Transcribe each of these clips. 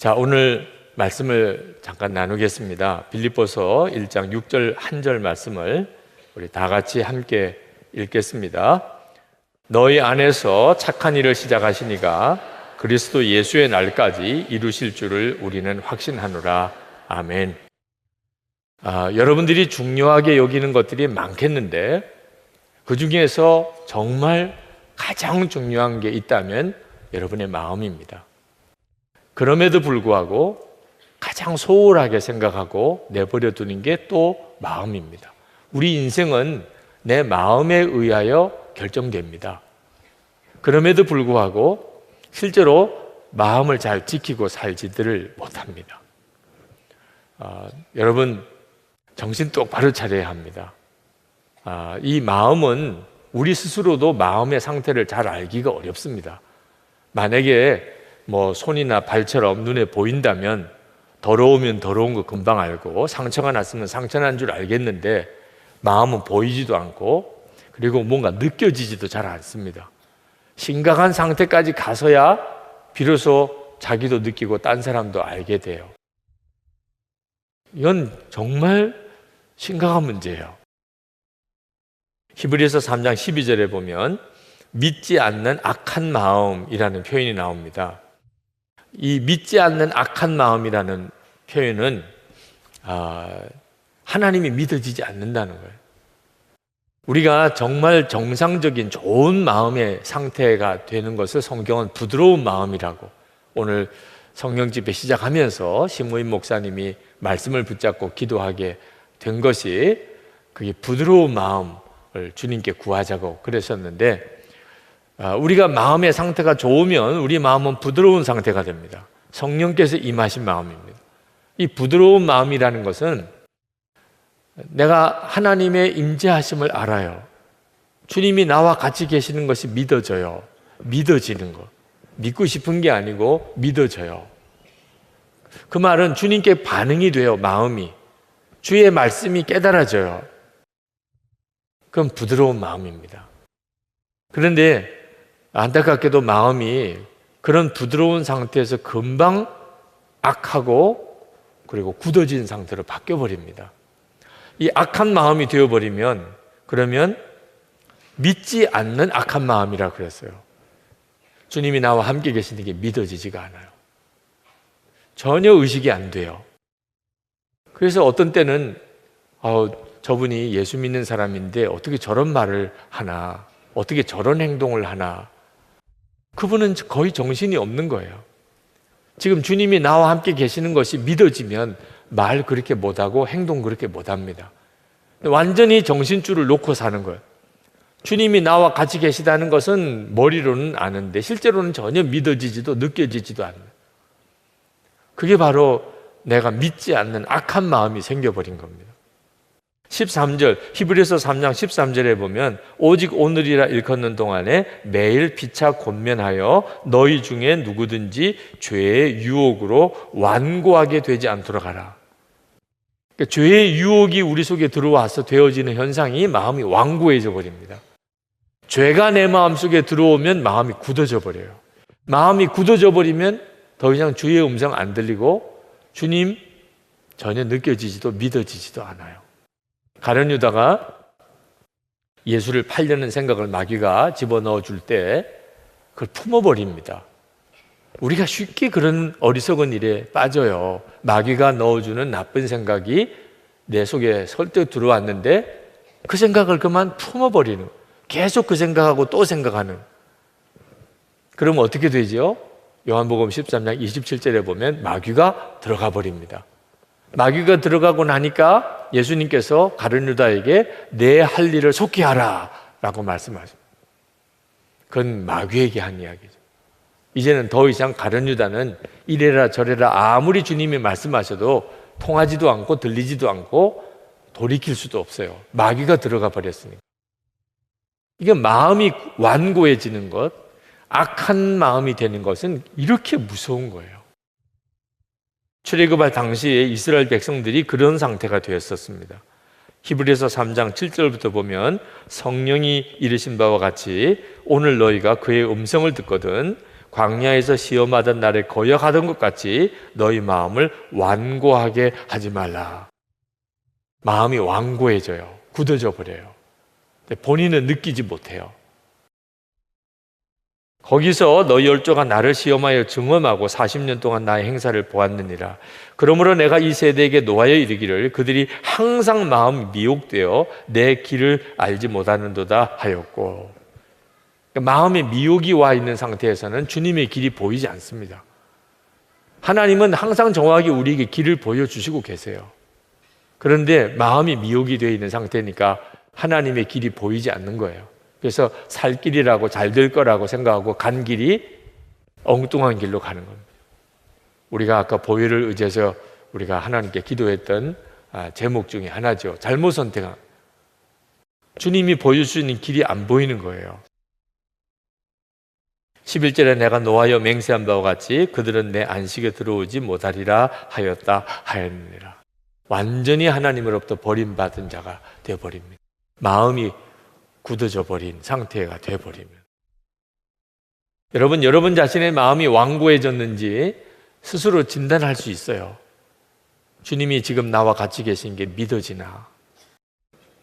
자, 오늘 말씀을 잠깐 나누겠습니다. 빌립보서 1장 6절 한 절 말씀을 우리 다 같이 함께 읽겠습니다. 너희 안에서 착한 일을 시작하시니가 그리스도 예수의 날까지 이루실 줄을 우리는 확신하노라. 아멘. 여러분들이 중요하게 여기는 것들이 많겠는데 그 중에서 정말 가장 중요한 게 있다면 여러분의 마음입니다. 그럼에도 불구하고 가장 소홀하게 생각하고 내버려 두는 게 또 마음입니다. 우리 인생은 내 마음에 의하여 결정됩니다. 그럼에도 불구하고 실제로 마음을 잘 지키고 살지들을 못합니다. 여러분 정신 똑바로 차려야 합니다. 이 마음은 우리 스스로도 마음의 상태를 잘 알기가 어렵습니다. 만약에 손이나 발처럼 눈에 보인다면 더러우면 더러운 거 금방 알고 상처가 났으면 상처 난 줄 알겠는데 마음은 보이지도 않고 그리고 뭔가 느껴지지도 잘 않습니다. 심각한 상태까지 가서야 비로소 자기도 느끼고 딴 사람도 알게 돼요. 이건 정말 심각한 문제예요. 히브리서 3장 12절에 보면 믿지 않는 악한 마음이라는 표현이 나옵니다. 이 믿지 않는 악한 마음이라는 표현은 하나님이 믿어지지 않는다는 거예요. 우리가 정말 정상적인 좋은 마음의 상태가 되는 것을 성경은 부드러운 마음이라고, 오늘 성령집회 시작하면서 신무임 목사님이 말씀을 붙잡고 기도하게 된 것이 그게 부드러운 마음을 주님께 구하자고 그러셨는데, 우리가 마음의 상태가 좋으면 우리 마음은 부드러운 상태가 됩니다. 성령께서 임하신 마음입니다. 이 부드러운 마음이라는 것은 내가 하나님의 임재하심을 알아요. 주님이 나와 같이 계시는 것이 믿어져요. 믿어지는 것. 믿고 싶은 게 아니고 믿어져요. 그 말은 주님께 반응이 돼요. 마음이. 주의 말씀이 깨달아져요. 그건 부드러운 마음입니다. 그런데 안타깝게도 마음이 그런 부드러운 상태에서 금방 악하고 그리고 굳어진 상태로 바뀌어버립니다. 이 악한 마음이 되어버리면 그러면 믿지 않는 악한 마음이라고 그랬어요. 주님이 나와 함께 계시는 게 믿어지지가 않아요. 전혀 의식이 안 돼요. 그래서 어떤 때는 저분이 예수 믿는 사람인데 어떻게 저런 말을 하나, 어떻게 저런 행동을 하나, 그분은 거의 정신이 없는 거예요. 지금 주님이 나와 함께 계시는 것이 믿어지면 말 그렇게 못하고 행동 그렇게 못합니다. 완전히 정신줄을 놓고 사는 거예요. 주님이 나와 같이 계시다는 것은 머리로는 아는데 실제로는 전혀 믿어지지도 느껴지지도 않아요. 그게 바로 내가 믿지 않는 악한 마음이 생겨버린 겁니다. 13절, 히브리서 3장 13절에 보면 오직 오늘이라 일컫는 동안에 매일 피차 권면하여 너희 중에 누구든지 죄의 유혹으로 완고하게 되지 않도록 하라. 그러니까 죄의 유혹이 우리 속에 들어와서 되어지는 현상이 마음이 완고해져 버립니다. 죄가 내 마음속에 들어오면 마음이 굳어져 버려요. 마음이 굳어져 버리면 더 이상 주의 음성 안 들리고 주님 전혀 느껴지지도 믿어지지도 않아요. 가룟 유다가 예수를 팔려는 생각을 마귀가 집어넣어 줄 때 그걸 품어버립니다. 우리가 쉽게 그런 어리석은 일에 빠져요. 마귀가 넣어주는 나쁜 생각이 내 속에 설득 들어왔는데 그 생각을 그만 품어버리는, 계속 그 생각하고 또 생각하는. 그러면 어떻게 되죠? 요한복음 13장 27절에 보면 마귀가 들어가 버립니다. 마귀가 들어가고 나니까 예수님께서 가룟 유다에게 내 할 일을 속히 하라 라고 말씀하십니다. 그건 마귀에게 한 이야기죠. 이제는 더 이상 가룟 유다는 이래라 저래라 아무리 주님이 말씀하셔도 통하지도 않고 들리지도 않고 돌이킬 수도 없어요. 마귀가 들어가 버렸으니까. 이게 마음이 완고해지는 것, 악한 마음이 되는 것은 이렇게 무서운 거예요. 출애굽할 당시에 이스라엘 백성들이 그런 상태가 되었었습니다. 히브리서 3장 7절부터 보면 성령이 이르신 바와 같이 오늘 너희가 그의 음성을 듣거든 광야에서 시험하던 날에 거역하던 것 같이 너희 마음을 완고하게 하지 말라. 마음이 완고해져요. 굳어져 버려요. 본인은 느끼지 못해요. 거기서 너희 열조가 나를 시험하여 증언하고 40년 동안 나의 행사를 보았느니라. 그러므로 내가 이 세대에게 노하여 이르기를 그들이 항상 마음이 미혹되어 내 길을 알지 못하는도다 하였고, 마음에 미혹이 와 있는 상태에서는 주님의 길이 보이지 않습니다. 하나님은 항상 정확히 우리에게 길을 보여주시고 계세요. 그런데 마음이 미혹이 되어 있는 상태니까 하나님의 길이 보이지 않는 거예요. 그래서 살 길이라고 잘 될 거라고 생각하고 간 길이 엉뚱한 길로 가는 겁니다. 우리가 아까 보혈을 의지해서 우리가 하나님께 기도했던 제목 중에 하나죠. 잘못 선택한. 주님이 보여주시는 길이 안 보이는 거예요. 11절에 내가 노하여 맹세한 바와 같이 그들은 내 안식에 들어오지 못하리라 하였느니라. 완전히 하나님으로부터 버림받은 자가 되어버립니다. 마음이 굳어져 버린 상태가 되어버리면. 여러분 자신의 마음이 완고해졌는지 스스로 진단할 수 있어요. 주님이 지금 나와 같이 계신 게 믿어지나?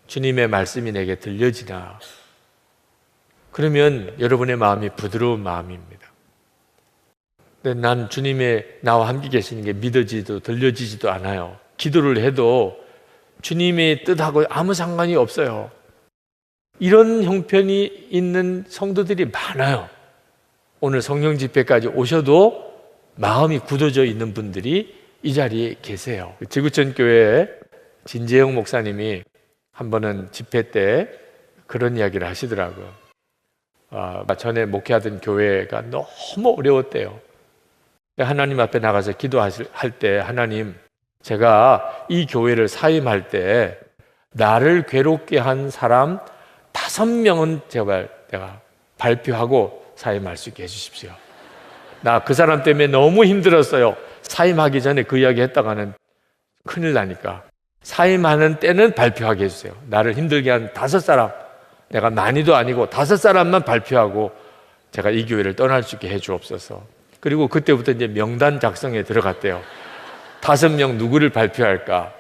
주님의 말씀이 내게 들려지나? 그러면 여러분의 마음이 부드러운 마음입니다. 근데 난 주님의 나와 함께 계시는 게 믿어지도 들려지지도 않아요. 기도를 해도 주님의 뜻하고 아무 상관이 없어요. 이런 형편이 있는 성도들이 많아요. 오늘 성령 집회까지 오셔도 마음이 굳어져 있는 분들이 이 자리에 계세요. 지구촌 교회에 진재영 목사님이 한 번은 집회 때 그런 이야기를 하시더라고요. 전에 목회하던 교회가 너무 어려웠대요. 하나님 앞에 나가서 기도할 때, 하나님, 제가 이 교회를 사임할 때 나를 괴롭게 한 사람 5명은 제발 내가 발표하고 사임할 수 있게 해주십시오. 나 그 사람 때문에 너무 힘들었어요. 사임하기 전에 그 이야기 했다가는 큰일 나니까 사임하는 때는 발표하게 해주세요. 나를 힘들게 한 5사람, 내가 많이도 아니고 5사람만 발표하고 제가 이 교회를 떠날 수 있게 해주옵소서. 그리고 그때부터 이제 명단 작성에 들어갔대요. 5명 누구를 발표할까?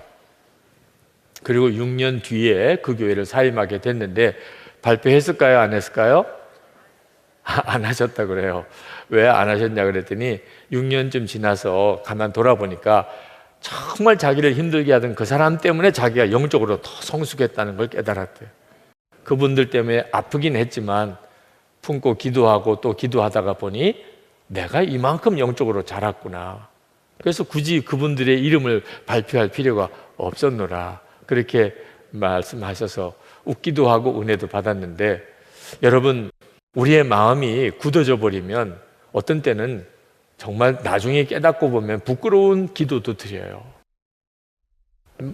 그리고 6년 뒤에 그 교회를 사임하게 됐는데 발표했을까요? 안 했을까요? 안 하셨다 그래요. 왜 안 하셨냐 그랬더니 6년쯤 지나서 가만 돌아보니까 정말 자기를 힘들게 하던 그 사람 때문에 자기가 영적으로 더 성숙했다는 걸 깨달았대요. 그분들 때문에 아프긴 했지만 품고 기도하고 또 기도하다가 보니 내가 이만큼 영적으로 자랐구나. 그래서 굳이 그분들의 이름을 발표할 필요가 없었노라. 그렇게 말씀하셔서 웃기도 하고 은혜도 받았는데, 여러분, 우리의 마음이 굳어져 버리면 어떤 때는 정말 나중에 깨닫고 보면 부끄러운 기도도 드려요.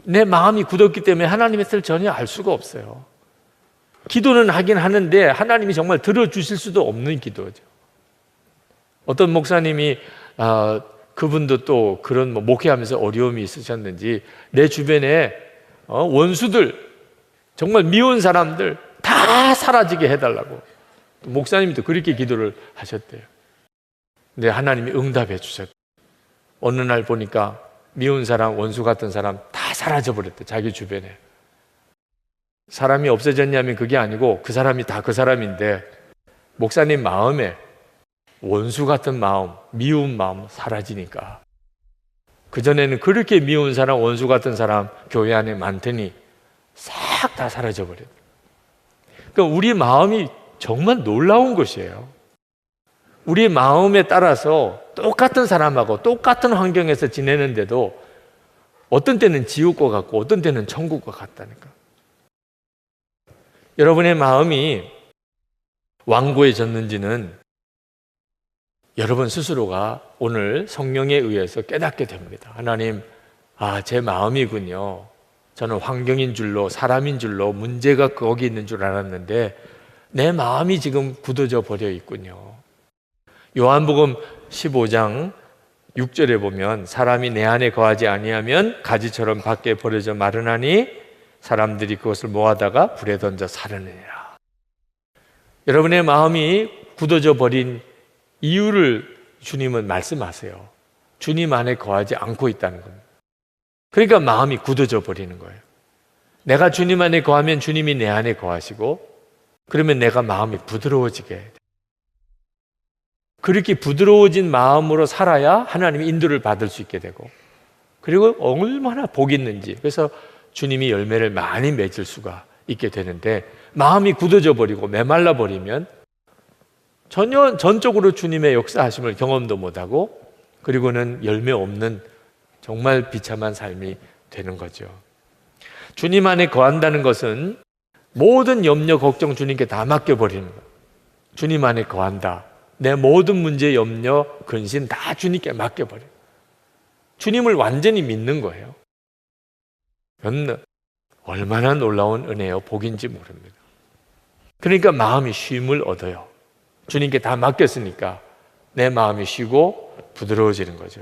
내 마음이 굳었기 때문에 하나님의 뜻을 전혀 알 수가 없어요. 기도는 하긴 하는데 하나님이 정말 들어주실 수도 없는 기도죠. 어떤 목사님이 그분도 또 그런 목회하면서 어려움이 있으셨는지 내 주변에 원수들, 정말 미운 사람들 다 사라지게 해달라고 목사님도 그렇게 기도를 하셨대요. 근데 하나님이 응답해 주셨대요. 어느 날 보니까 미운 사람, 원수 같은 사람 다 사라져버렸대. 자기 주변에. 사람이 없어졌냐면 그게 아니고 그 사람이 다 그 사람인데 목사님 마음에 원수 같은 마음, 미운 마음 사라지니까. 그전에는 그렇게 미운 사람, 원수 같은 사람 교회 안에 많더니 싹 다 사라져버렸어요. 그러니까 우리 마음이 정말 놀라운 것이에요. 우리 마음에 따라서 똑같은 사람하고 똑같은 환경에서 지내는데도 어떤 때는 지옥과 같고 어떤 때는 천국과 같다니까. 여러분의 마음이 완고해졌는지는 여러분 스스로가 오늘 성령에 의해서 깨닫게 됩니다. 하나님, 제 마음이군요. 저는 환경인 줄로, 사람인 줄로, 문제가 거기 있는 줄 알았는데 내 마음이 지금 굳어져 버려 있군요. 요한복음 15장 6절에 보면 사람이 내 안에 거하지 아니하면 가지처럼 밖에 버려져 마르나니 사람들이 그것을 모아다가 불에 던져 사르느니라. 여러분의 마음이 굳어져 버린 이유를 주님은 말씀하세요. 주님 안에 거하지 않고 있다는 겁니다. 그러니까 마음이 굳어져 버리는 거예요. 내가 주님 안에 거하면 주님이 내 안에 거하시고, 그러면 내가 마음이 부드러워지게 돼요. 그렇게 부드러워진 마음으로 살아야 하나님의 인도를 받을 수 있게 되고, 그리고 얼마나 복이 있는지, 그래서 주님이 열매를 많이 맺을 수가 있게 되는데, 마음이 굳어져 버리고 메말라 버리면 전혀 전적으로 주님의 역사하심을 경험도 못하고, 그리고는 열매 없는 정말 비참한 삶이 되는 거죠. 주님 안에 거한다는 것은 모든 염려, 걱정 주님께 다 맡겨버리는 거예요. 주님 안에 거한다. 내 모든 문제, 염려, 근심 다 주님께 맡겨버려요. 주님을 완전히 믿는 거예요. 얼마나 놀라운 은혜요, 복인지 모릅니다. 그러니까 마음이 쉼을 얻어요. 주님께 다 맡겼으니까 내 마음이 쉬고 부드러워지는 거죠.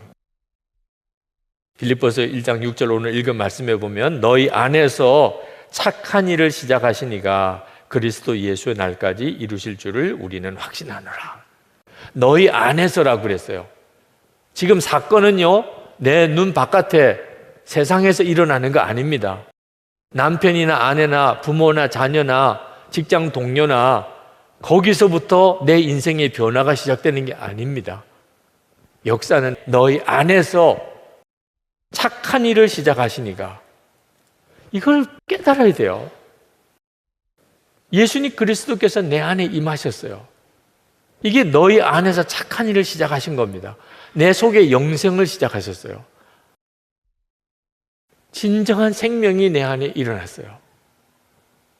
빌립보서 1장 6절 오늘 읽은 말씀에 보면 너희 안에서 착한 일을 시작하시니가 그리스도 예수의 날까지 이루실 줄을 우리는 확신하노라. 너희 안에서라고 그랬어요. 지금 사건은요, 내 눈 바깥에 세상에서 일어나는 거 아닙니다. 남편이나 아내나 부모나 자녀나 직장 동료나 거기서부터 내 인생의 변화가 시작되는 게 아닙니다. 역사는 너희 안에서 착한 일을 시작하시니까 이걸 깨달아야 돼요. 예수님 그리스도께서 내 안에 임하셨어요. 이게 너희 안에서 착한 일을 시작하신 겁니다. 내 속에 영생을 시작하셨어요. 진정한 생명이 내 안에 일어났어요.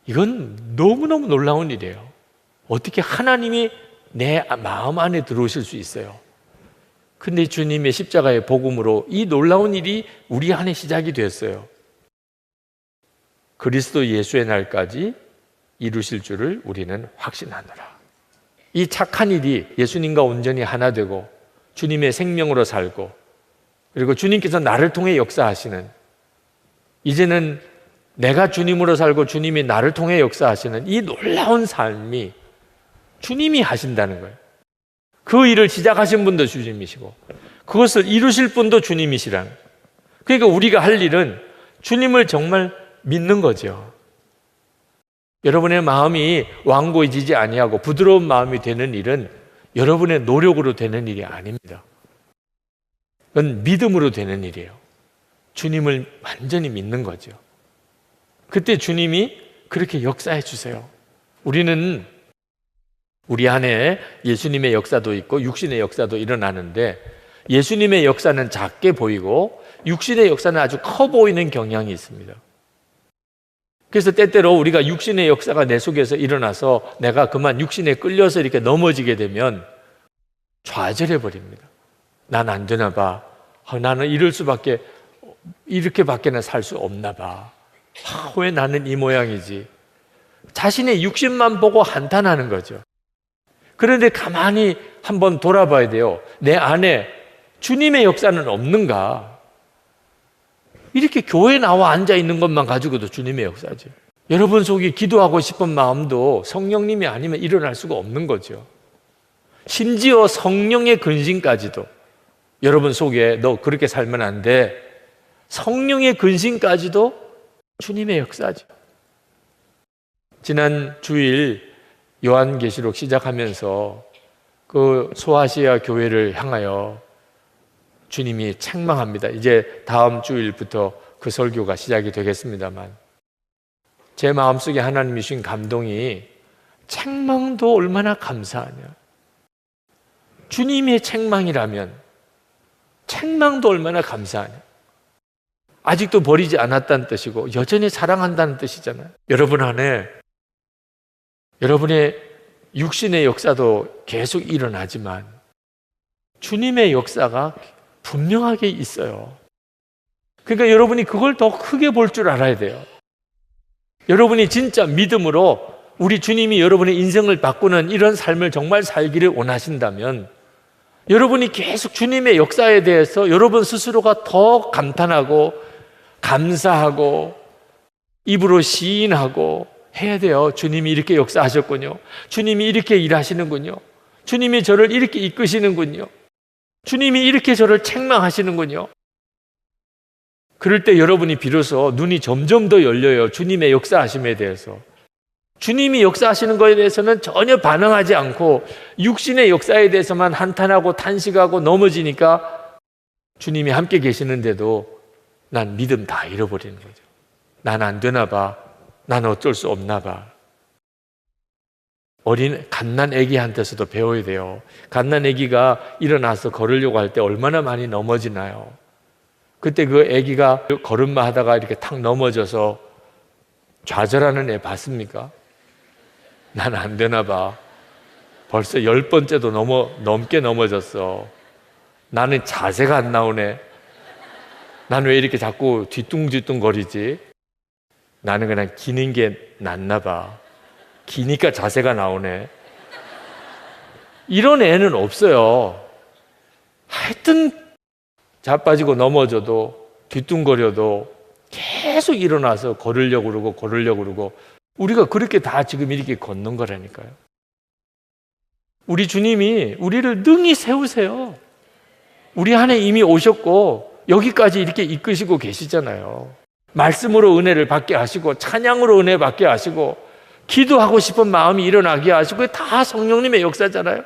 이건 너무너무 놀라운 일이에요. 어떻게 하나님이 내 마음 안에 들어오실 수 있어요? 근데 주님의 십자가의 복음으로 이 놀라운 일이 우리 안에 시작이 됐어요. 그리스도 예수의 날까지 이루실 줄을 우리는 확신하노라. 이 착한 일이 예수님과 온전히 하나 되고 주님의 생명으로 살고, 그리고 주님께서 나를 통해 역사하시는, 이제는 내가 주님으로 살고 주님이 나를 통해 역사하시는 이 놀라운 삶이 주님이 하신다는 거예요. 그 일을 시작하신 분도 주님이시고 그것을 이루실 분도 주님이시라는 거예요. 그러니까 우리가 할 일은 주님을 정말 믿는 거죠. 여러분의 마음이 완고해지지 아니하고 부드러운 마음이 되는 일은 여러분의 노력으로 되는 일이 아닙니다. 그건 믿음으로 되는 일이에요. 주님을 완전히 믿는 거죠. 그때 주님이 그렇게 역사해 주세요. 우리는 우리 안에 예수님의 역사도 있고 육신의 역사도 일어나는데, 예수님의 역사는 작게 보이고 육신의 역사는 아주 커 보이는 경향이 있습니다. 그래서 때때로 우리가 육신의 역사가 내 속에서 일어나서 내가 그만 육신에 끌려서 이렇게 넘어지게 되면 좌절해 버립니다. 난 안 되나 봐. 나는 이렇게밖에는 살 수 없나 봐. 왜 나는 이 모양이지? 자신의 육신만 보고 한탄하는 거죠. 그런데 가만히 한번 돌아봐야 돼요. 내 안에 주님의 역사는 없는가? 이렇게 교회에 나와 앉아 있는 것만 가지고도 주님의 역사죠. 여러분 속에 기도하고 싶은 마음도 성령님이 아니면 일어날 수가 없는 거죠. 심지어 성령의 근심까지도, 여러분 속에 너 그렇게 살면 안 돼, 성령의 근심까지도 주님의 역사죠. 지난 주일 요한계시록 시작하면서 그 소아시아 교회를 향하여 주님이 책망합니다. 이제 다음 주일부터 그 설교가 시작이 되겠습니다만, 제 마음속에 하나님이 주신 감동이, 책망도 얼마나 감사하냐. 주님의 책망이라면 책망도 얼마나 감사하냐. 아직도 버리지 않았다는 뜻이고 여전히 사랑한다는 뜻이잖아요. 여러분 안에 여러분의 육신의 역사도 계속 일어나지만 주님의 역사가 분명하게 있어요. 그러니까 여러분이 그걸 더 크게 볼 줄 알아야 돼요. 여러분이 진짜 믿음으로 우리 주님이 여러분의 인생을 바꾸는 이런 삶을 정말 살기를 원하신다면, 여러분이 계속 주님의 역사에 대해서 여러분 스스로가 더 감탄하고 감사하고 입으로 시인하고 해야 돼요. 주님이 이렇게 역사하셨군요. 주님이 이렇게 일하시는군요. 주님이 저를 이렇게 이끄시는군요. 주님이 이렇게 저를 책망하시는군요. 그럴 때 여러분이 비로소 눈이 점점 더 열려요. 주님의 역사하심에 대해서. 주님이 역사하시는 것에 대해서는 전혀 반응하지 않고 육신의 역사에 대해서만 한탄하고 탄식하고 넘어지니까 주님이 함께 계시는데도 난 믿음 다 잃어버리는 거죠. 난 안 되나 봐. 난 어쩔 수 없나 봐. 어린 갓난 아기한테서도 배워야 돼요. 갓난 아기가 일어나서 걸으려고 할 때 얼마나 많이 넘어지나요? 그때 그 아기가 걸음마 하다가 이렇게 탁 넘어져서 좌절하는 애 봤습니까? 난 안 되나 봐. 벌써 10번째도 넘게 넘어졌어. 나는 자세가 안 나오네. 나는 왜 이렇게 자꾸 뒤뚱뒤뚱 거리지? 나는 그냥 기는 게 낫나 봐. 기니까 자세가 나오네. 이런 애는 없어요. 하여튼 자빠지고 넘어져도 뒤뚱거려도 계속 일어나서 걸으려고 그러고 우리가 그렇게 다 지금 이렇게 걷는 거라니까요. 우리 주님이 우리를 능히 세우세요. 우리 안에 이미 오셨고 여기까지 이렇게 이끄시고 계시잖아요. 말씀으로 은혜를 받게 하시고 찬양으로 은혜 받게 하시고 기도하고 싶은 마음이 일어나게 하시고 그게 다 성령님의 역사잖아요.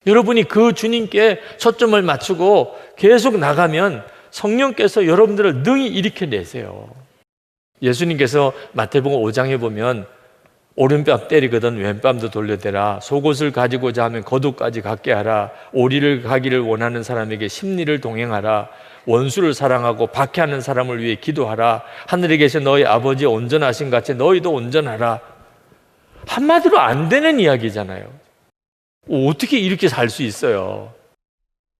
여러분이 그 주님께 초점을 맞추고 계속 나가면 성령께서 여러분들을 능히 일으켜내세요. 예수님께서 마태복음 5장에 보면 오른뺨 때리거든 왼뺨도 돌려대라. 속옷을 가지고자 하면 겉옷까지 갖게 하라. 오리를 가기를 원하는 사람에게 십리를 동행하라. 원수를 사랑하고 박해하는 사람을 위해 기도하라. 하늘에 계신 너희 아버지 온전하신 같이 너희도 온전하라. 한마디로 안 되는 이야기잖아요. 어떻게 이렇게 살 수 있어요?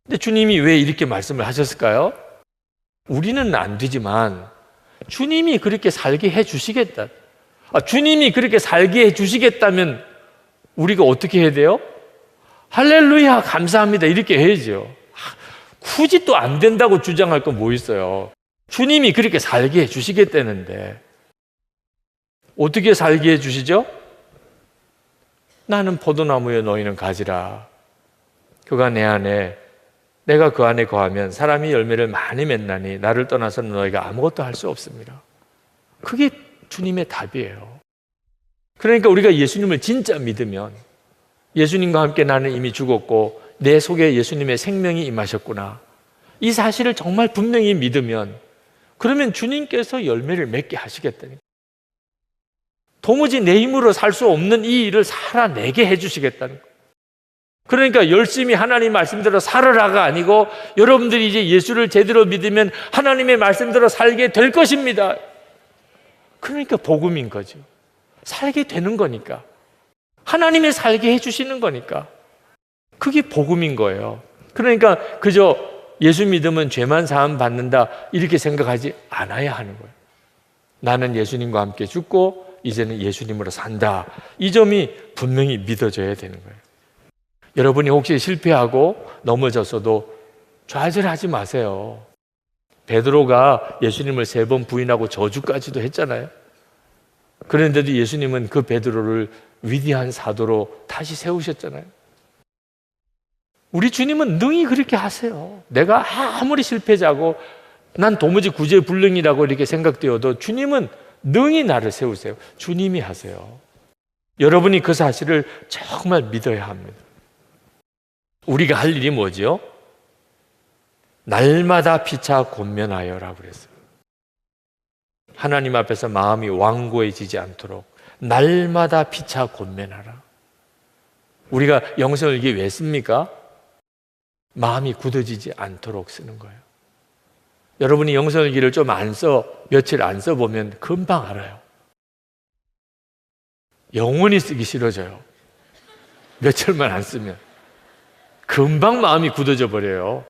근데 주님이 왜 이렇게 말씀을 하셨을까요? 우리는 안 되지만 주님이 그렇게 살게 해 주시겠다. 주님이 그렇게 살게 해 주시겠다면 우리가 어떻게 해야 돼요? 할렐루야 감사합니다 이렇게 해야죠. 굳이 또 안 된다고 주장할 건 뭐 있어요? 주님이 그렇게 살게 해 주시겠다는데 어떻게 살게 해 주시죠? 나는 포도나무여 너희는 가지라. 그가 내 안에 내가 그 안에 거하면 사람이 열매를 많이 맺나니 나를 떠나서는 너희가 아무것도 할 수 없습니다. 그게 주님의 답이에요. 그러니까 우리가 예수님을 진짜 믿으면 예수님과 함께 나는 이미 죽었고 내 속에 예수님의 생명이 임하셨구나. 이 사실을 정말 분명히 믿으면 그러면 주님께서 열매를 맺게 하시겠다니까. 도무지 내 힘으로 살 수 없는 이 일을 살아내게 해주시겠다는 거예요. 그러니까 열심히 하나님 말씀대로 살아라가 아니고 여러분들이 이제 예수를 제대로 믿으면 하나님의 말씀대로 살게 될 것입니다. 그러니까 복음인 거죠. 살게 되는 거니까. 하나님의 살게 해주시는 거니까. 그게 복음인 거예요. 그러니까 그저 예수 믿으면 죄만 사함 받는다 이렇게 생각하지 않아야 하는 거예요. 나는 예수님과 함께 죽고 이제는 예수님으로 산다. 이 점이 분명히 믿어져야 되는 거예요. 여러분이 혹시 실패하고 넘어졌어도 좌절하지 마세요. 베드로가 예수님을 3번 부인하고 저주까지도 했잖아요. 그런데도 예수님은 그 베드로를 위대한 사도로 다시 세우셨잖아요. 우리 주님은 능히 그렇게 하세요. 내가 아무리 실패자고 난 도무지 구제불능이라고 이렇게 생각되어도 주님은 능히 나를 세우세요. 주님이 하세요. 여러분이 그 사실을 정말 믿어야 합니다. 우리가 할 일이 뭐죠? 날마다 피차 권면하여라고 그랬어요. 하나님 앞에서 마음이 완고해지지 않도록 날마다 피차 권면하라. 우리가 영성을 이게 왜 씁니까? 마음이 굳어지지 않도록 쓰는 거예요. 여러분이 영성일기를 좀 며칠 안 써보면 금방 알아요. 영원히 쓰기 싫어져요. 며칠만 안 쓰면. 금방 마음이 굳어져 버려요.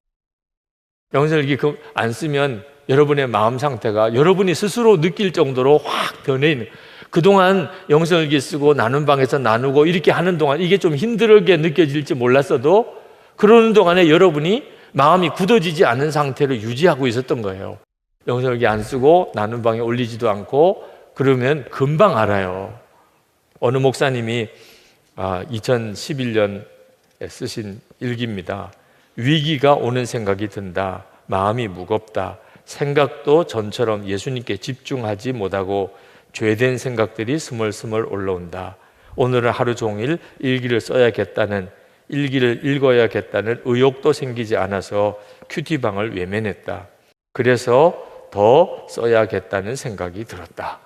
영성일기 안 쓰면 여러분의 마음 상태가 여러분이 스스로 느낄 정도로 확 변해 있는. 그동안 영성일기 쓰고 나눈 방에서 나누고 이렇게 하는 동안 이게 좀 힘들게 느껴질지 몰랐어도 그러는 동안에 여러분이 마음이 굳어지지 않은 상태로 유지하고 있었던 거예요. 영성일기 안 쓰고 나눈 방에 올리지도 않고 그러면 금방 알아요. 어느 목사님이 2011년에 쓰신 일기입니다. 위기가 오는 생각이 든다. 마음이 무겁다. 생각도 전처럼 예수님께 집중하지 못하고 죄된 생각들이 스멀스멀 올라온다. 오늘은 하루 종일 일기를 써야겠다는, 일기를 읽어야겠다는 의욕도 생기지 않아서 큐티방을 외면했다. 그래서 더 써야겠다는 생각이 들었다.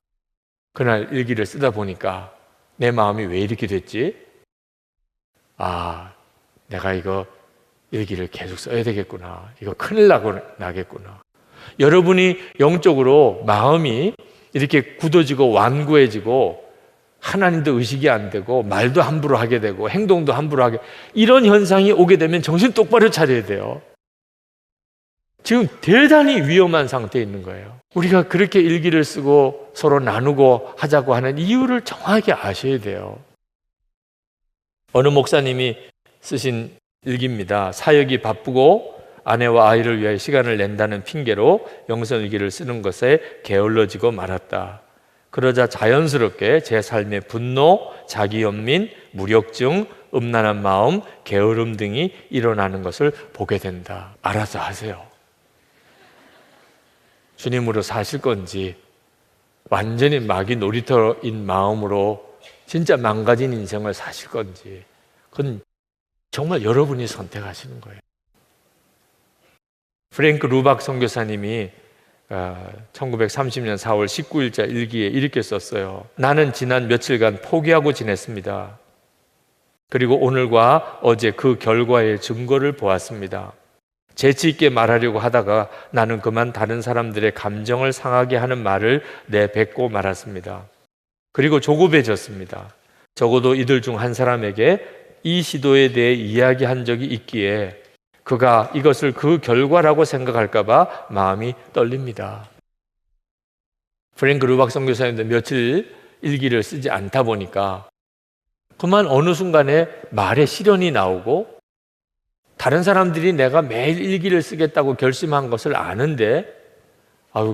그날 일기를 쓰다 보니까 내 마음이 왜 이렇게 됐지? 내가 이거 일기를 계속 써야 되겠구나. 이거 큰일 나겠구나. 여러분이 영적으로 마음이 이렇게 굳어지고 완고해지고 하나님도 의식이 안 되고 말도 함부로 하게 되고 행동도 함부로 하게, 이런 현상이 오게 되면 정신 똑바로 차려야 돼요. 지금 대단히 위험한 상태에 있는 거예요. 우리가 그렇게 일기를 쓰고 서로 나누고 하자고 하는 이유를 정확히 아셔야 돼요. 어느 목사님이 쓰신 일기입니다. 사역이 바쁘고 아내와 아이를 위해 시간을 낸다는 핑계로 영성일기를 쓰는 것에 게을러지고 말았다. 그러자 자연스럽게 제 삶의 분노, 자기연민, 무력증, 음란한 마음, 게으름 등이 일어나는 것을 보게 된다. 알아서 하세요. 주님으로 사실 건지 완전히 마귀 놀이터인 마음으로 진짜 망가진 인생을 사실 건지, 그건 정말 여러분이 선택하시는 거예요. 프랭크 루박 선교사님이 1930년 4월 19일자 일기에 이렇게 썼어요. 나는 지난 며칠간 포기하고 지냈습니다. 그리고 오늘과 어제 그 결과의 증거를 보았습니다. 재치 있게 말하려고 하다가 나는 그만 다른 사람들의 감정을 상하게 하는 말을 내뱉고 말았습니다. 그리고 조급해졌습니다. 적어도 이들 중 한 사람에게 이 시도에 대해 이야기한 적이 있기에 그가 이것을 그 결과라고 생각할까 봐 마음이 떨립니다. 프랭크 루박 선교사님도 며칠 일기를 쓰지 않다 보니까 그만 어느 순간에 말에 시련이 나오고, 다른 사람들이 내가 매일 일기를 쓰겠다고 결심한 것을 아는데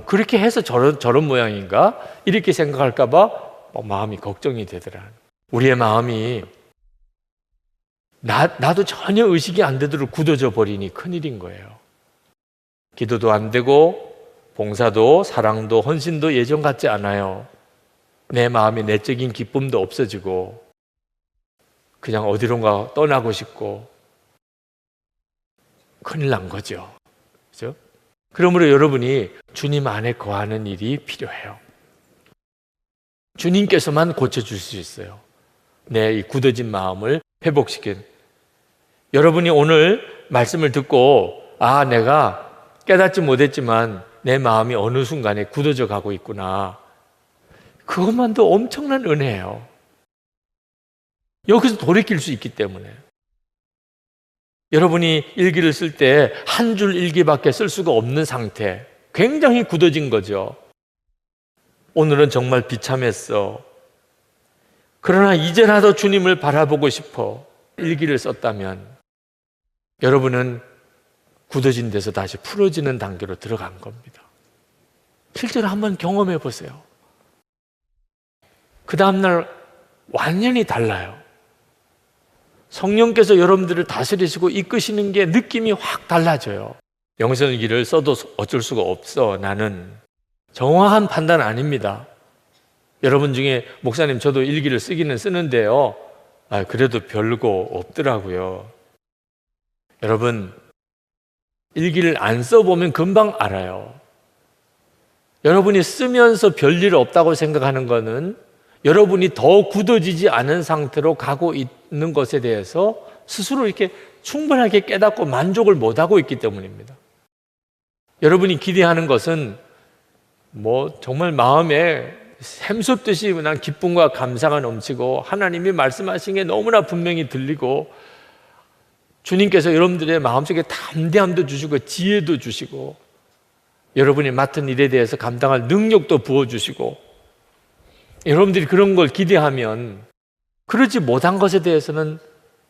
그렇게 해서 저런 모양인가? 이렇게 생각할까 봐 마음이 걱정이 되더라. 우리의 마음이 나도 전혀 의식이 안 되도록 굳어져 버리니 큰일인 거예요. 기도도 안 되고 봉사도 사랑도 헌신도 예전 같지 않아요. 내 마음의 내적인 기쁨도 없어지고 그냥 어디론가 떠나고 싶고 큰일 난 거죠. 그렇죠? 그러므로 여러분이 주님 안에 거하는 일이 필요해요. 주님께서만 고쳐줄 수 있어요. 내 이 굳어진 마음을 회복시킨. 여러분이 오늘 말씀을 듣고 내가 깨닫지 못했지만 내 마음이 어느 순간에 굳어져 가고 있구나. 그것만도 엄청난 은혜예요. 여기서 돌이킬 수 있기 때문에. 여러분이 일기를 쓸 때 한 줄 일기밖에 쓸 수가 없는 상태, 굉장히 굳어진 거죠. 오늘은 정말 비참했어. 그러나 이제라도 주님을 바라보고 싶어. 일기를 썼다면 여러분은 굳어진 데서 다시 풀어지는 단계로 들어간 겁니다. 실제로 한번 경험해 보세요. 그 다음날 완전히 달라요. 성령께서 여러분들을 다스리시고 이끄시는 게 느낌이 확 달라져요. 영성일기를 써도 어쩔 수가 없어. 나는 정확한 판단 아닙니다. 여러분 중에 목사님 저도 일기를 쓰기는 쓰는데요. 그래도 별거 없더라고요. 여러분 일기를 안 써보면 금방 알아요. 여러분이 쓰면서 별일 없다고 생각하는 거는 여러분이 더 굳어지지 않은 상태로 가고 있는 것에 대해서 스스로 이렇게 충분하게 깨닫고 만족을 못하고 있기 때문입니다. 여러분이 기대하는 것은 정말 마음에 샘솟듯이 난 기쁨과 감사가 넘치고 하나님이 말씀하신 게 너무나 분명히 들리고 주님께서 여러분들의 마음속에 담대함도 주시고 지혜도 주시고 여러분이 맡은 일에 대해서 감당할 능력도 부어주시고 여러분들이 그런 걸 기대하면 그러지 못한 것에 대해서는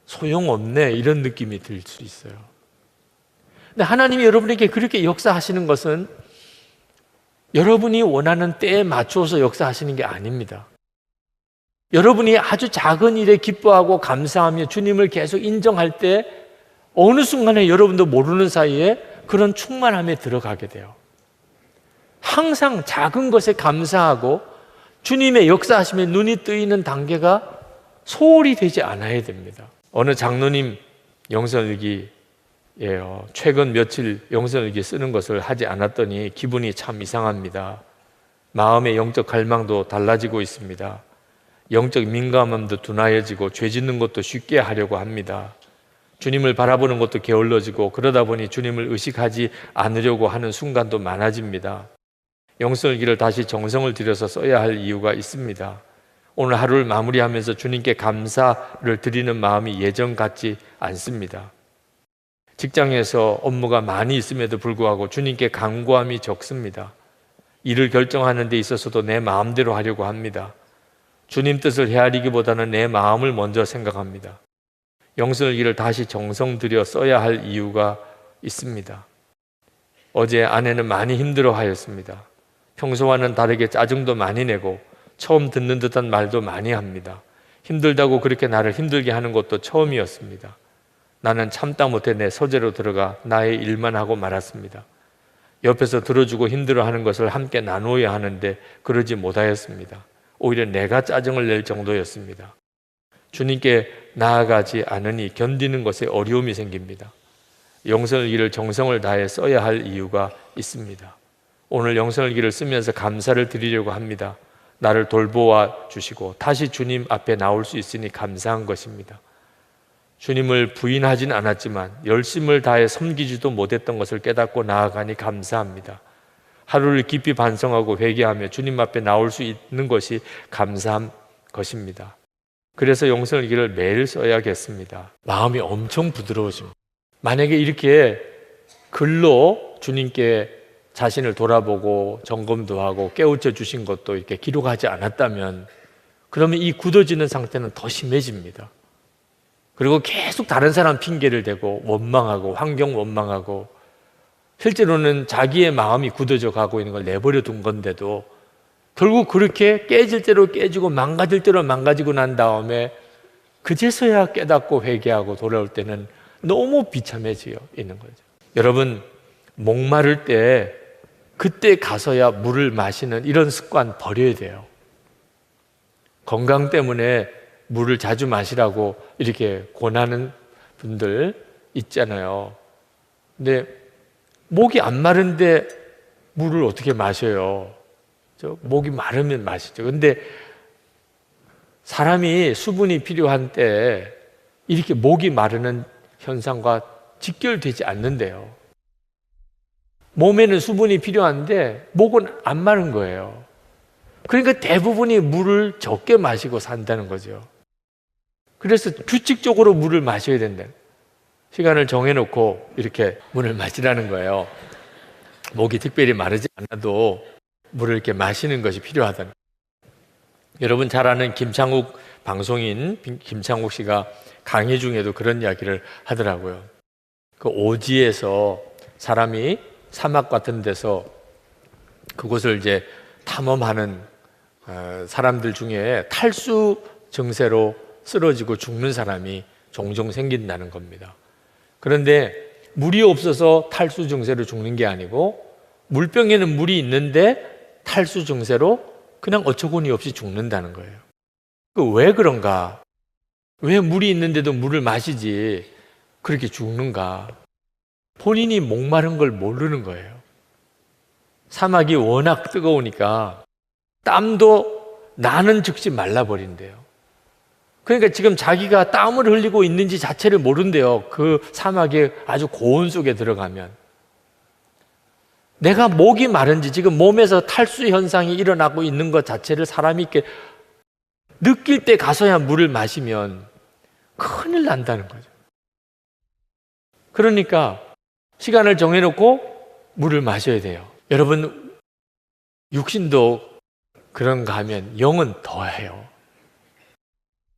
소용없네 이런 느낌이 들 수 있어요. 근데 하나님이 여러분에게 그렇게 역사하시는 것은 여러분이 원하는 때에 맞추어서 역사하시는 게 아닙니다. 여러분이 아주 작은 일에 기뻐하고 감사하며 주님을 계속 인정할 때 어느 순간에 여러분도 모르는 사이에 그런 충만함에 들어가게 돼요. 항상 작은 것에 감사하고 주님의 역사하심에 눈이 뜨이는 단계가 소홀히 되지 않아야 됩니다. 어느 장로님 영성일기예요. 최근 며칠 영성일기 쓰는 것을 하지 않았더니 기분이 참 이상합니다. 마음의 영적 갈망도 달라지고 있습니다. 영적 민감함도 둔하여지고 죄 짓는 것도 쉽게 하려고 합니다. 주님을 바라보는 것도 게을러지고 그러다 보니 주님을 의식하지 않으려고 하는 순간도 많아집니다. 영성일기를 다시 정성을 들여서 써야 할 이유가 있습니다. 오늘 하루를 마무리하면서 주님께 감사를 드리는 마음이 예전 같지 않습니다. 직장에서 업무가 많이 있음에도 불구하고 주님께 간구함이 적습니다. 일을 결정하는 데 있어서도 내 마음대로 하려고 합니다. 주님 뜻을 헤아리기보다는 내 마음을 먼저 생각합니다. 영성일기를 다시 정성 들여 써야 할 이유가 있습니다. 어제 아내는 많이 힘들어하였습니다. 평소와는 다르게 짜증도 많이 내고 처음 듣는 듯한 말도 많이 합니다. 힘들다고 그렇게 나를 힘들게 하는 것도 처음이었습니다. 나는 참다 못해 내 서재로 들어가 나의 일만 하고 말았습니다. 옆에서 들어주고 힘들어하는 것을 함께 나누어야 하는데 그러지 못하였습니다. 오히려 내가 짜증을 낼 정도였습니다. 주님께 나아가지 않으니 견디는 것에 어려움이 생깁니다. 영성일기를 정성을 다해 써야 할 이유가 있습니다. 오늘 영성일기를 쓰면서 감사를 드리려고 합니다. 나를 돌보아 주시고 다시 주님 앞에 나올 수 있으니 감사한 것입니다. 주님을 부인하진 않았지만 열심을 다해 섬기지도 못했던 것을 깨닫고 나아가니 감사합니다. 하루를 깊이 반성하고 회개하며 주님 앞에 나올 수 있는 것이 감사한 것입니다. 그래서 영성일기를 매일 써야겠습니다. 마음이 엄청 부드러워집니다. 만약에 이렇게 글로 주님께 자신을 돌아보고 점검도 하고 깨우쳐 주신 것도 이렇게 기록하지 않았다면 그러면 이 굳어지는 상태는 더 심해집니다. 그리고 계속 다른 사람 핑계를 대고 원망하고 환경 원망하고 실제로는 자기의 마음이 굳어져 가고 있는 걸 내버려 둔 건데도 결국 그렇게 깨질 대로 깨지고 망가질 대로 망가지고 난 다음에 그제서야 깨닫고 회개하고 돌아올 때는 너무 비참해져 있는 거죠. 여러분, 목마를 때 그때 가서야 물을 마시는 이런 습관 버려야 돼요. 건강 때문에 물을 자주 마시라고 이렇게 권하는 분들 있잖아요. 근데 목이 안 마른데 물을 어떻게 마셔요? 목이 마르면 마시죠. 근데 사람이 수분이 필요한 때 이렇게 목이 마르는 현상과 직결되지 않는데요. 몸에는 수분이 필요한데 목은 안 마른 거예요. 그러니까 대부분이 물을 적게 마시고 산다는 거죠. 그래서 규칙적으로 물을 마셔야 된다. 시간을 정해놓고 이렇게 물을 마시라는 거예요. 목이 특별히 마르지 않아도 물을 이렇게 마시는 것이 필요하다는 거예요. 여러분 잘 아는 김창욱 방송인 김창욱 씨가 강의 중에도 그런 이야기를 하더라고요. 그 오지에서 사람이 사막 같은 데서 그곳을 이제 탐험하는 사람들 중에 탈수 증세로 쓰러지고 죽는 사람이 종종 생긴다는 겁니다. 그런데 물이 없어서 탈수 증세로 죽는 게 아니고 물병에는 물이 있는데 탈수 증세로 그냥 어처구니 없이 죽는다는 거예요. 왜 그런가? 왜 물이 있는데도 물을 마시지 그렇게 죽는가? 본인이 목마른 걸 모르는 거예요. 사막이 워낙 뜨거우니까 땀도 나는 즉시 말라버린대요. 그러니까 지금 자기가 땀을 흘리고 있는지 자체를 모른대요. 그 사막의 아주 고온 속에 들어가면. 내가 목이 마른지 지금 몸에서 탈수 현상이 일어나고 있는 것 자체를 사람이 이렇게 느낄 때 가서야 물을 마시면 큰일 난다는 거죠. 그러니까 시간을 정해놓고 물을 마셔야 돼요. 여러분, 육신도 그런가 하면 영은 더해요.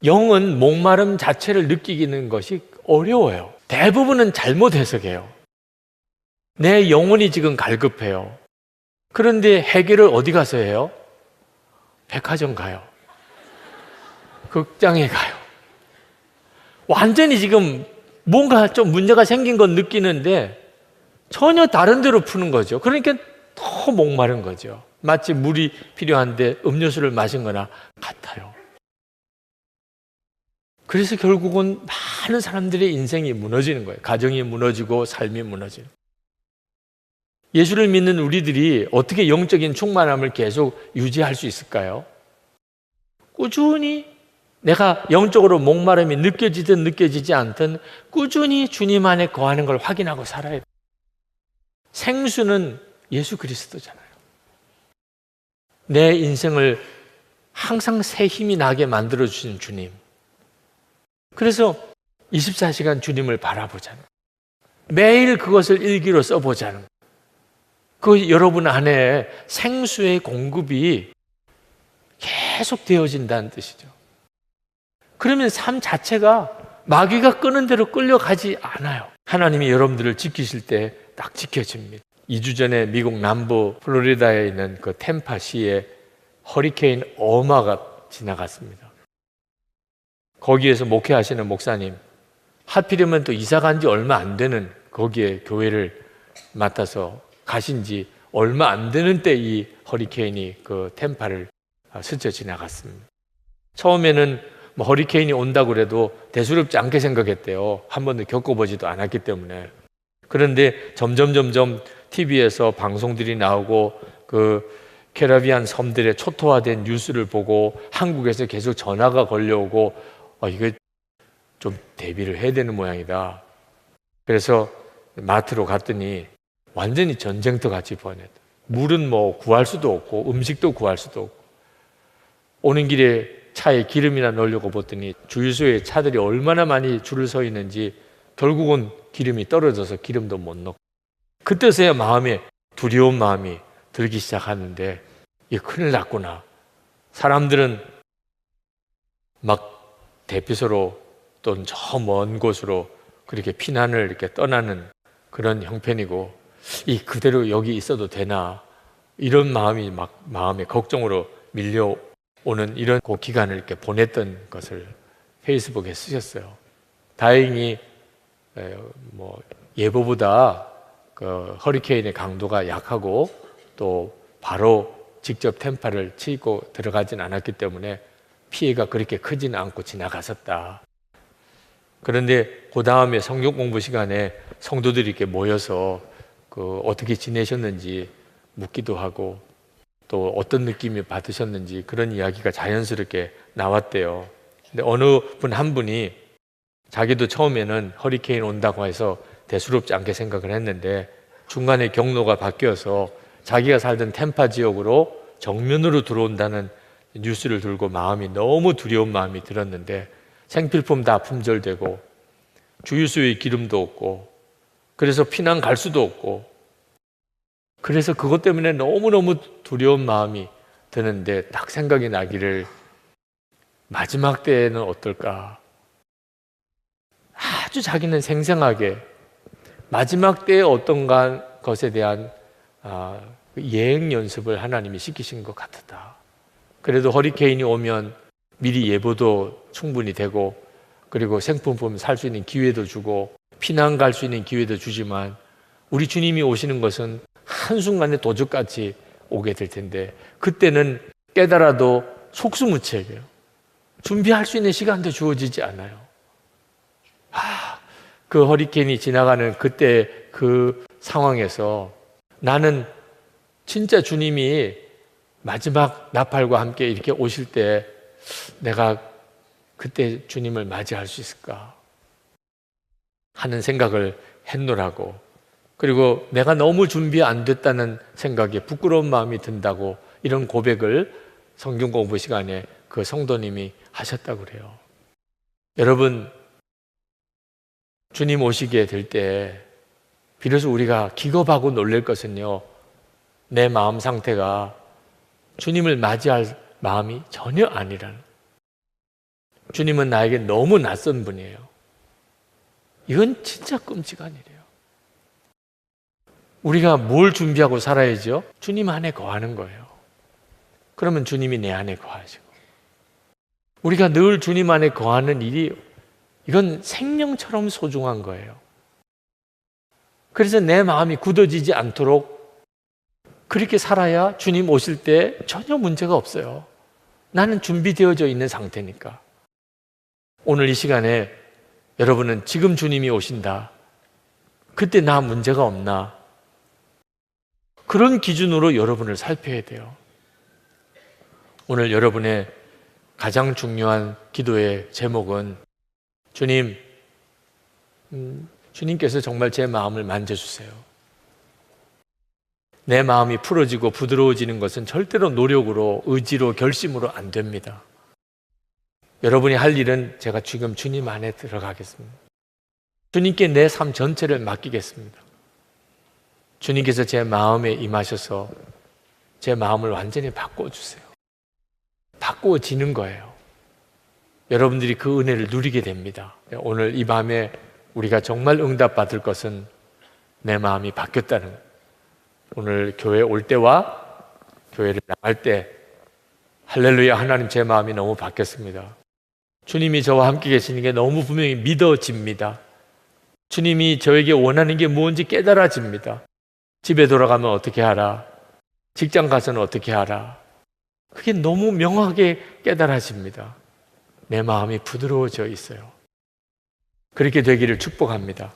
영은 목마름 자체를 느끼는 것이 어려워요. 대부분은 잘못 해석해요. 내 영혼이 지금 갈급해요. 그런데 해결을 어디 가서 해요? 백화점 가요. 극장에 가요. 완전히 지금 뭔가 좀 문제가 생긴 건 느끼는데 전혀 다른 데로 푸는 거죠. 그러니까 더 목마른 거죠. 마치 물이 필요한데 음료수를 마신 거나 같아요. 그래서 결국은 많은 사람들의 인생이 무너지는 거예요. 가정이 무너지고 삶이 무너지는. 예수를 믿는 우리들이 어떻게 영적인 충만함을 계속 유지할 수 있을까요? 꾸준히 내가 영적으로 목마름이 느껴지든 느껴지지 않든 꾸준히 주님 안에 거하는 걸 확인하고 살아야 돼요. 생수는 예수 그리스도잖아요. 내 인생을 항상 새 힘이 나게 만들어주신 주님. 그래서 24시간 주님을 바라보자는 거예요. 매일 그것을 일기로 써보자는 거예요. 그 여러분 안에 생수의 공급이 계속 되어진다는 뜻이죠. 그러면 삶 자체가 마귀가 끄는 대로 끌려가지 않아요. 하나님이 여러분들을 지키실 때 딱 지켜집니다. 2주 전에 미국 남부 플로리다에 있는 그 템파시에 허리케인 어마가 지나갔습니다. 거기에서 목회하시는 목사님, 하필이면 또 이사 간 지 얼마 안 되는 거기에 교회를 맡아서 가신 지 얼마 안 되는 때 이 허리케인이 그 템파를 스쳐 지나갔습니다. 처음에는 뭐 허리케인이 온다고 그래도 대수롭지 않게 생각했대요. 한 번도 겪어보지도 않았기 때문에. 그런데 점점 TV에서 방송들이 나오고 그 캐리비안 섬들의 초토화된 뉴스를 보고 한국에서 계속 전화가 걸려오고 이거 좀 대비를 해야 되는 모양이다. 그래서 마트로 갔더니 완전히 전쟁터 같이 번했다. 물은 뭐 구할 수도 없고 음식도 구할 수도 없고 오는 길에 차에 기름이나 넣으려고 봤더니 주유소에 차들이 얼마나 많이 줄을 서 있는지 결국은 기름이 떨어져서 기름도 못 넣고 그때서야 마음에 두려운 마음이 들기 시작하는데 이게 큰일 났구나. 사람들은 막 대피소로 또 저 먼 곳으로 그렇게 피난을 이렇게 떠나는 그런 형편이고 이 그대로 여기 있어도 되나 이런 마음이 막 마음에 걱정으로 밀려오는 이런 그 기간을 이렇게 보냈던 것을 페이스북에 쓰셨어요. 다행히 뭐 예보보다 그 허리케인의 강도가 약하고 또 바로 직접 템파를 치고 들어가진 않았기 때문에 피해가 그렇게 크지는 않고 지나갔었다. 그런데 그 다음에 성경 공부 시간에 성도들이 이렇게 모여서 그 어떻게 지내셨는지 묻기도 하고 또 어떤 느낌이 받으셨는지 그런 이야기가 자연스럽게 나왔대요. 근데 어느 분 한 분이 자기도 처음에는 허리케인 온다고 해서 대수롭지 않게 생각을 했는데 중간에 경로가 바뀌어서 자기가 살던 템파 지역으로 정면으로 들어온다는 뉴스를 들고 마음이 너무 두려운 마음이 들었는데 생필품 다 품절되고 주유소에 기름도 없고 그래서 피난 갈 수도 없고 그래서 그것 때문에 너무너무 두려운 마음이 드는데 딱 생각이 나기를 마지막 때에는 어떨까? 아주 자기는 생생하게 마지막 때의 어떤 것에 대한 예행 연습을 하나님이 시키신 것 같았다. 그래도 허리케인이 오면 미리 예보도 충분히 되고 그리고 생필품 살 수 있는 기회도 주고 피난 갈 수 있는 기회도 주지만 우리 주님이 오시는 것은 한순간에 도적같이 오게 될 텐데 그때는 깨달아도 속수무책이에요. 준비할 수 있는 시간도 주어지지 않아요. 그 허리케인이 지나가는 그때 그 상황에서 나는 진짜 주님이 마지막 나팔과 함께 이렇게 오실 때 내가 그때 주님을 맞이할 수 있을까 하는 생각을 했노라고. 그리고 내가 너무 준비 안 됐다는 생각에 부끄러운 마음이 든다고 이런 고백을 성경 공부 시간에 그 성도님이 하셨다고 그래요. 여러분 주님 오시게 될 때 비로소 우리가 기겁하고 놀랄 것은요 내 마음 상태가 주님을 맞이할 마음이 전혀 아니라는 주님은 나에게 너무 낯선 분이에요. 이건 진짜 끔찍한 일이에요. 우리가 뭘 준비하고 살아야죠? 주님 안에 거하는 거예요. 그러면 주님이 내 안에 거하시고 우리가 늘 주님 안에 거하는 일이 이건 생명처럼 소중한 거예요. 그래서 내 마음이 굳어지지 않도록 그렇게 살아야 주님 오실 때 전혀 문제가 없어요. 나는 준비되어져 있는 상태니까. 오늘 이 시간에 여러분은 지금 주님이 오신다. 그때 나 문제가 없나? 그런 기준으로 여러분을 살펴야 돼요. 오늘 여러분의 가장 중요한 기도의 제목은 주님께서 정말 제 마음을 만져주세요. 내 마음이 풀어지고 부드러워지는 것은 절대로 노력으로, 의지로, 결심으로 안 됩니다. 여러분이 할 일은 제가 지금 주님 안에 들어가겠습니다. 주님께 내 삶 전체를 맡기겠습니다. 주님께서 제 마음에 임하셔서 제 마음을 완전히 바꿔주세요. 바꿔지는 거예요. 여러분들이 그 은혜를 누리게 됩니다. 오늘 이 밤에 우리가 정말 응답받을 것은 내 마음이 바뀌었다는 거예요. 오늘 교회 올 때와 교회를 나갈 때 할렐루야, 하나님 제 마음이 너무 바뀌었습니다. 주님이 저와 함께 계시는 게 너무 분명히 믿어집니다. 주님이 저에게 원하는 게 무엇인지 깨달아집니다. 집에 돌아가면 어떻게 하라? 직장 가서는 어떻게 하라? 그게 너무 명확하게 깨달아집니다. 내 마음이 부드러워져 있어요. 그렇게 되기를 축복합니다.